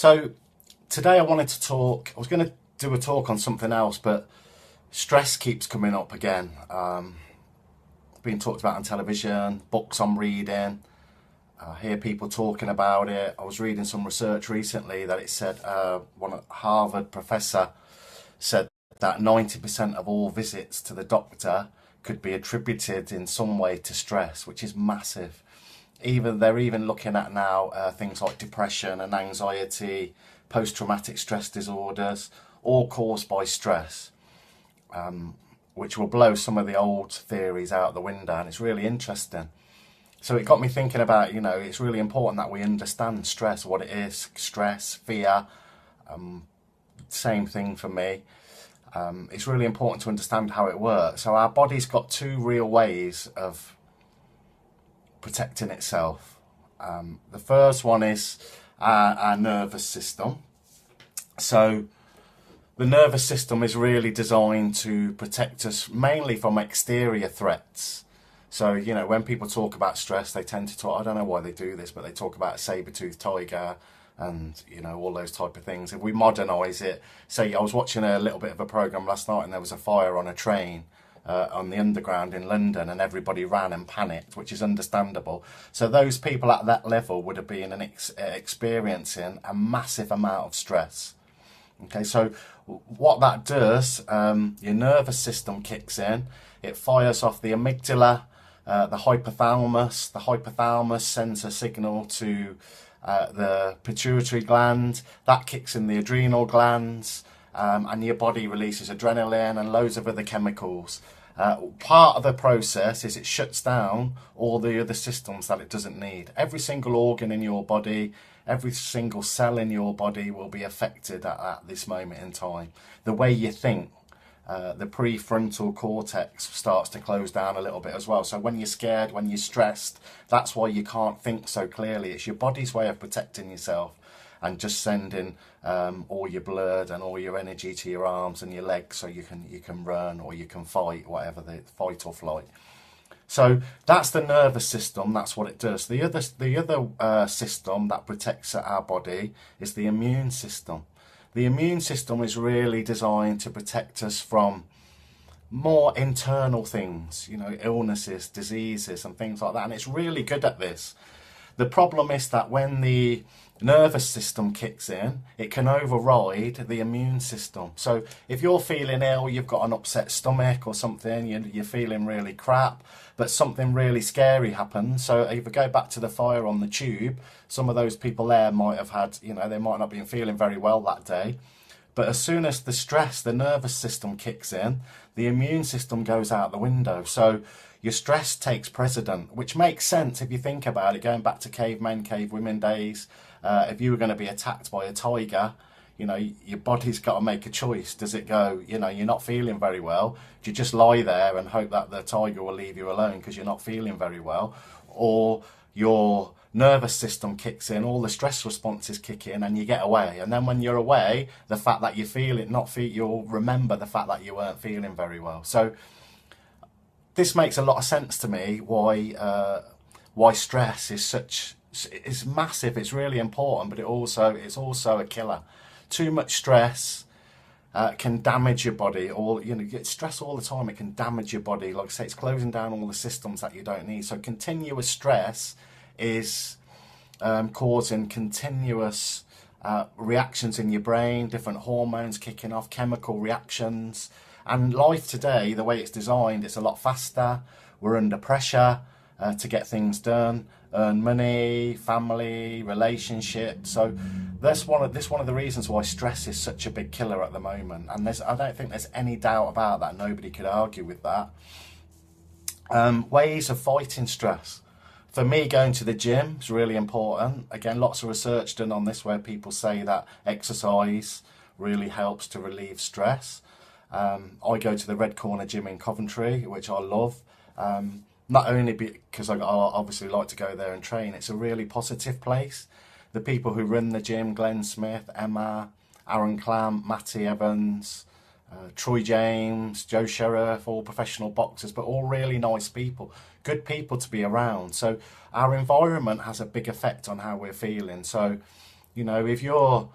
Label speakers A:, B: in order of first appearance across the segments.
A: So today I wanted to talk, I was going to do a talk on something else, but stress keeps coming up again. Being talked about on television, books I'm reading, I hear people talking about it. I was reading some research recently that it said one Harvard professor said that 90% of all visits to the doctor could be attributed in some way to stress, which is massive. Even they're even looking at now things like depression and anxiety, post-traumatic stress disorders, all caused by stress, which will blow some of the old theories out the window, and it's really interesting. So it got me thinking about, it's really important that we understand stress, what it is, stress, fear, same thing for me. It's really important to understand how it works. So our body's got two real ways of protecting itself. The first one is our nervous system. So the nervous system is really designed to protect us mainly from exterior threats. So, when people talk about stress, they tend to talk, I don't know why they do this, but they talk about a saber-toothed tiger and, all those type of things. If we modernise it, say I was watching a little bit of a programme last night and there was a fire on a train on the underground in London and everybody ran and panicked, which is understandable. So those people at that level would have been experiencing a massive amount of stress. Okay, so what that does, your nervous system kicks in, it fires off the amygdala, the hypothalamus. The hypothalamus sends a signal to the pituitary gland, that kicks in the adrenal glands, and your body releases adrenaline and loads of other chemicals. Part of the process is it shuts down all the other systems that it doesn't need. Every single organ in your body, every single cell in your body will be affected at this moment in time. The way you think, the prefrontal cortex starts to close down a little bit as well. So when you're scared, when you're stressed, that's why you can't think so clearly. It's your body's way of protecting yourself and just sending all your blood and all your energy to your arms and your legs so you can run or you can fight, whatever, the fight or flight. So that's the nervous system. That's what it does. The other system that protects our body is the immune system. The immune system is really designed to protect us from more internal things, illnesses, diseases and things like that. And it's really good at this. The problem is that when the nervous system kicks in, it can override the immune system. So if you're feeling ill, you've got an upset stomach or something, you're feeling really crap, but something really scary happens. So if we go back to the fire on the tube, some of those people there might have had, they might not have been feeling very well that day. But as soon as the stress, the nervous system kicks in, the immune system goes out the window. So your stress takes precedent, which makes sense if you think about it, going back to cavemen, cavewomen days. If you were going to be attacked by a tiger, your body's got to make a choice. Does it go, you're not feeling very well? Do you just lie there and hope that the tiger will leave you alone because you're not feeling very well? Or your nervous system kicks in, all the stress responses kick in and you get away. And then when you're away, the fact that you feel it, you'll remember the fact that you weren't feeling very well. So this makes a lot of sense to me why stress is massive. It's really important, but it's also a killer. Too much stress can damage your body, or you get stress all the time. It can damage your body. Like I say, it's closing down all the systems that you don't need. So continuous stress is causing continuous reactions in your brain, different hormones kicking off, chemical reactions. And life today, the way it's designed, it's a lot faster. We're under pressure to get things done, earn money, family, relationships. So that's one of the reasons why stress is such a big killer at the moment. And I don't think there's any doubt about that. Nobody could argue with that. Ways of fighting stress. For me, going to the gym is really important. Again, lots of research done on this where people say that exercise really helps to relieve stress. I go to the Red Corner Gym in Coventry, which I love. Not only because I obviously like to go there and train, it's a really positive place. The people who run the gym, Glenn Smith, Emma, Aaron Clamp, Matty Evans, Troy James, Joe Sheriff, all professional boxers, but all really nice people, good people to be around. So our environment has a big effect on how we're feeling. So You know, if you're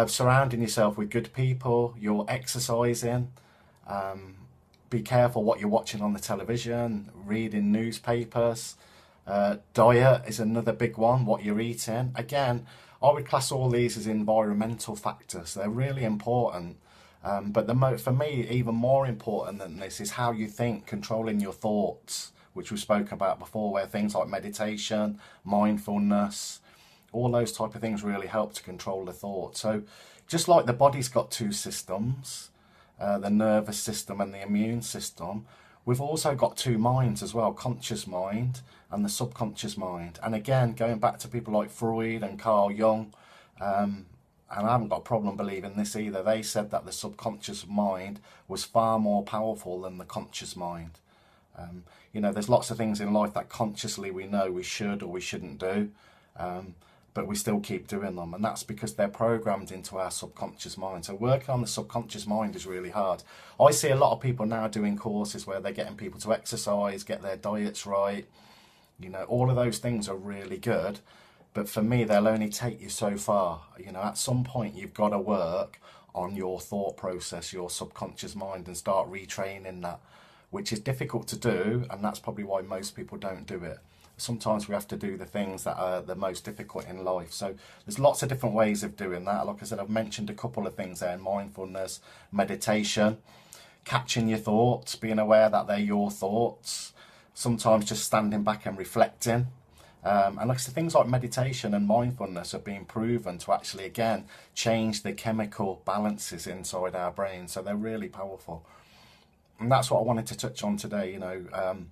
A: surrounding yourself with good people, you're exercising, be careful what you're watching on the television, reading newspapers. Diet is another big one, what you're eating. Again, I would class all these as environmental factors. They're really important. But for me, even more important than this is how you think, controlling your thoughts, which we spoke about before, where things like meditation, mindfulness, all those type of things really help to control the thought. So just like the body's got two systems, the nervous system and the immune system, we've also got two minds as well, conscious mind and the subconscious mind. And again, going back to people like Freud and Carl Jung, and I haven't got a problem believing this either, they said that the subconscious mind was far more powerful than the conscious mind. You know, there's lots of things in life that consciously we know we should or we shouldn't do, but we still keep doing them, and that's because they're programmed into our subconscious mind. So working on the subconscious mind is really hard. I see a lot of people now doing courses where they're getting people to exercise, get their diets right. You know, all of those things are really good, but for me, they'll only take you so far. You know, at some point, you've got to work on your thought process, your subconscious mind, and start retraining that, which is difficult to do, and that's probably why most people don't do it. Sometimes we have to do the things that are the most difficult in life. So there's lots of different ways of doing that. Like I said, I've mentioned a couple of things there: mindfulness, meditation, catching your thoughts, being aware that they're your thoughts, sometimes just standing back and reflecting. And like I said, things like meditation and mindfulness have been proven to actually, again, change the chemical balances inside our brain. So they're really powerful. And that's what I wanted to touch on today, you know,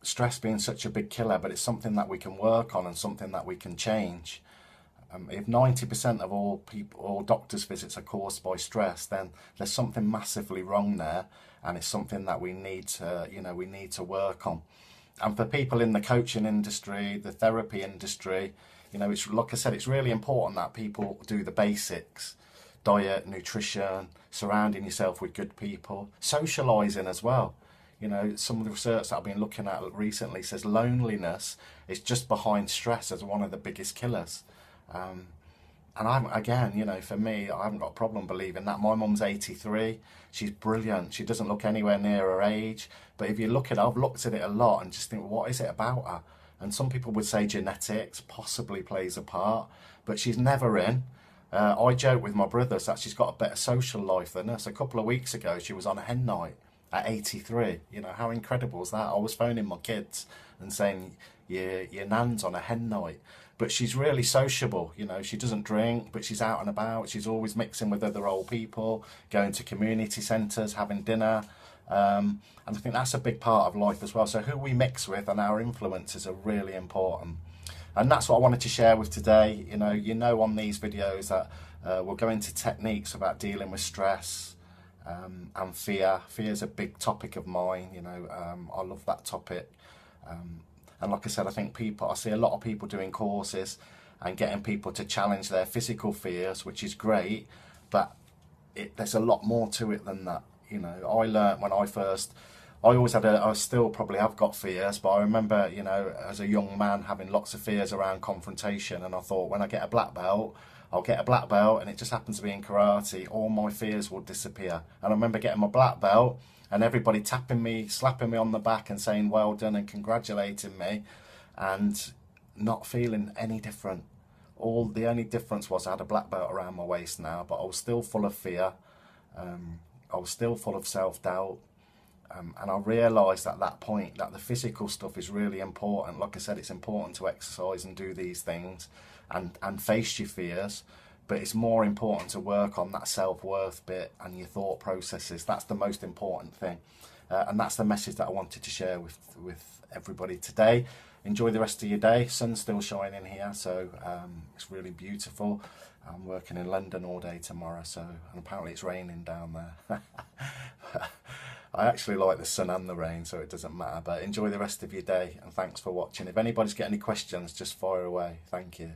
A: stress being such a big killer, but it's something that we can work on and something that we can change. If 90% of all doctors' visits are caused by stress, then there's something massively wrong there, and it's something that we need to, you know, we need to work on. And for people in the coaching industry, the therapy industry, you know, it's like I said, it's really important that people do the basics: diet, nutrition, surrounding yourself with good people, socializing as well. You know, some of the research that I've been looking at recently says loneliness is just behind stress as one of the biggest killers. And again, you know, for me, I haven't got a problem believing that. My mum's 83. She's brilliant. She doesn't look anywhere near her age. But if you look at it, I've looked at it a lot and just think, what is it about her? And some people would say genetics possibly plays a part, but she's never in. I joke with my brothers that she's got a better social life than us. A couple of weeks ago, she was on a hen night at 83. You know, how incredible is that? I was phoning my kids and saying, your nan's on a hen night. But she's really sociable, you know, she doesn't drink, but she's out and about. She's always mixing with other old people, going to community centres, having dinner. And I think that's a big part of life as well. So who we mix with and our influences are really important. And that's what I wanted to share with today. You know on these videos that we'll go into techniques about dealing with stress and fear. Fear is a big topic of mine, you know, I love that topic. And like I said, I see a lot of people doing courses and getting people to challenge their physical fears, which is great, but there's a lot more to it than that. You know, I learned when I still probably have got fears, but I remember, you know, as a young man having lots of fears around confrontation, and I thought, when I get a black belt, I'll get a black belt, and it just happens to be in karate, all my fears will disappear. And I remember getting my black belt, and everybody tapping me, slapping me on the back and saying well done and congratulating me, and not feeling any different. The only difference was I had a black belt around my waist now, but I was still full of fear. I was still full of self-doubt. And I realised at that point that the physical stuff is really important. Like I said, it's important to exercise and do these things and face your fears. But it's more important to work on that self-worth bit and your thought processes. That's the most important thing. And that's the message that I wanted to share with everybody today. Enjoy the rest of your day. Sun's still shining here, so it's really beautiful. I'm working in London all day tomorrow, and apparently it's raining down there. I actually like the sun and the rain, so it doesn't matter. But enjoy the rest of your day, and thanks for watching. If anybody's got any questions, just fire away. Thank you.